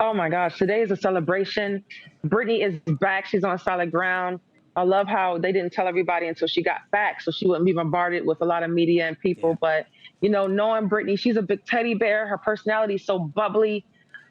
Oh my gosh, today is a celebration. Brittney is back. She's on solid ground. I love how they didn't tell everybody until she got back, so she wouldn't be bombarded with a lot of media and Yeah. people. But knowing Brittney, she's a big teddy bear. Her personality is so bubbly.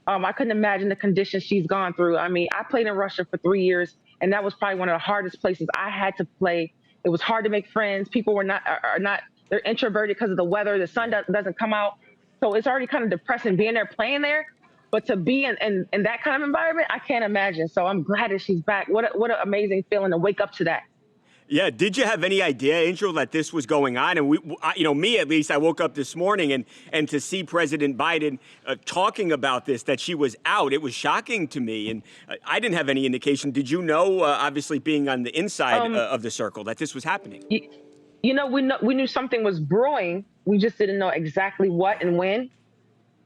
I couldn't imagine the conditions she's gone through. I mean, I played in Russia for 3 years, and that was probably one of the hardest places I had to play. It was hard to make friends. People were not are not they're introverted because of the weather. The sun Yeah. doesn't come out, so it's already kind of depressing being there playing there. But to be in that kind of environment, I can't imagine. So I'm glad that she's back. What an amazing feeling to wake up to that. Yeah. Did you have any idea, Angel, that this was going on? And me at least, I woke up this morning and to see President Biden talking about this, that she was out, it was shocking to me. And I didn't have any indication. Did you know, obviously being on the inside Um, of the circle, that this was happening? y- we knew something was brewing. We just didn't know exactly what and when.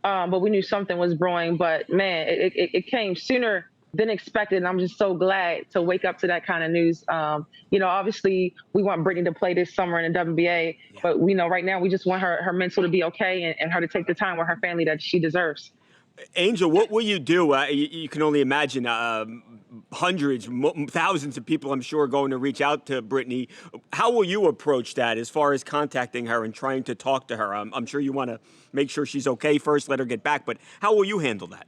But we knew something was brewing. But man, it came sooner than expected, and I'm just so glad to wake up to that kind of news. Obviously, we want Brittney to play this summer in the WNBA, Yeah. but we know right now we just want her mental to be okay and her to take the time with her family that she deserves. Angel, what will you do? You can only imagine hundreds, thousands of people, I'm sure, going to reach out to Brittney. How will you approach that as far as contacting her and trying to talk to her? I'm sure you want to make sure she's okay first, let her get back. But how will you handle that?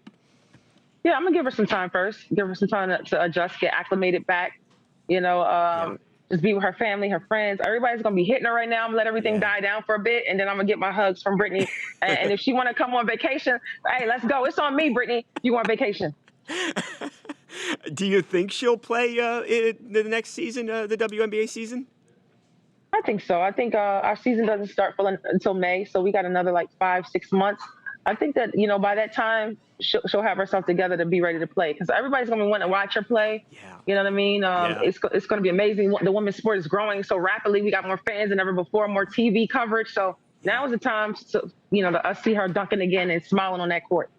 Yeah, I'm gonna give her some time first. Give her some time to adjust, get acclimated back. You know, Yeah. just be with her family, her friends. Everybody's gonna be hitting her right now. I'm gonna let everything Yeah. die down for a bit, and then I'm gonna get my hugs from Brittney. And if she want to come on vacation, hey, let's go. It's on me, Brittney. You want vacation? Do you think she'll play in the next season, the WNBA season? I think so. I think our season doesn't start until May, so we got another like 5, 6 months. I think that by that time she'll have herself together to be ready to play because everybody's gonna be wanting to watch her play. Yeah. You know what I mean? Yeah. It's going to be amazing. The women's sport is growing so rapidly. We got more fans than ever before, more TV coverage. So Yeah. now is the time to us see her dunking again and smiling on that court.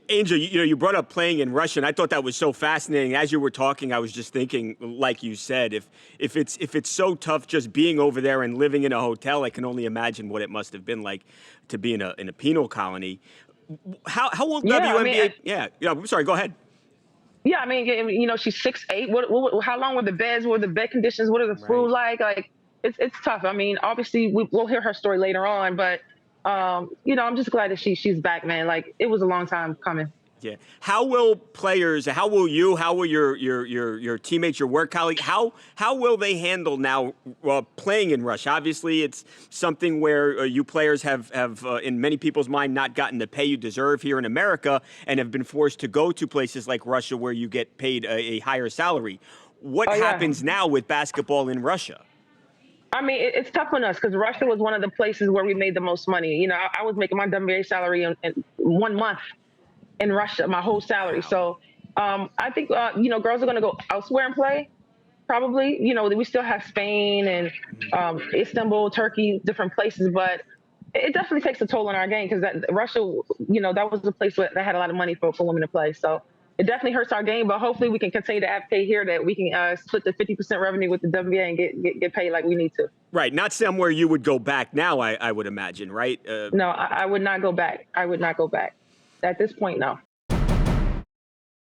Angel, you brought up playing in Russia, and I thought that was so fascinating. As you were talking, I was just thinking, like you said, if it's so tough just being over there and living in a hotel, I can only imagine what it must have been like to be in a penal colony. How will Yeah, I WNBA? mean, Yeah. I'm sorry. Go ahead. yeah, I mean, she's 6'8". How long were the beds? What were the bed conditions? What are the food Right. like? Like, it's tough. I mean, obviously, we'll hear her story later on, but I'm just glad that she's back, man. Like, it was a long time coming. Yeah. How will players? How will you? How will your teammates, your work colleagues? How will they handle now playing in Russia? Obviously, it's something where you players have in many people's mind not gotten the pay you deserve here in America and have been forced to go to places like Russia where you get paid a higher salary. What Oh yeah. happens now with basketball in Russia? I mean, it's tough on us because Russia was one of the places where we made the most money. I was making my WNBA salary in 1 month in Russia, my whole salary. Wow. So I think girls are going to go elsewhere and play. Probably, we still have Spain and Istanbul, Turkey, different places, but it definitely takes a toll on our game because Russia, that was the place that had a lot of money for women to play. So it definitely hurts our game, but hopefully we can continue to advocate here that we can split the 50% revenue with the WNBA and get paid like we need to. Right. Not somewhere you would go back now. I would imagine. Right. No, I would not go back. I would not go back at this point. No.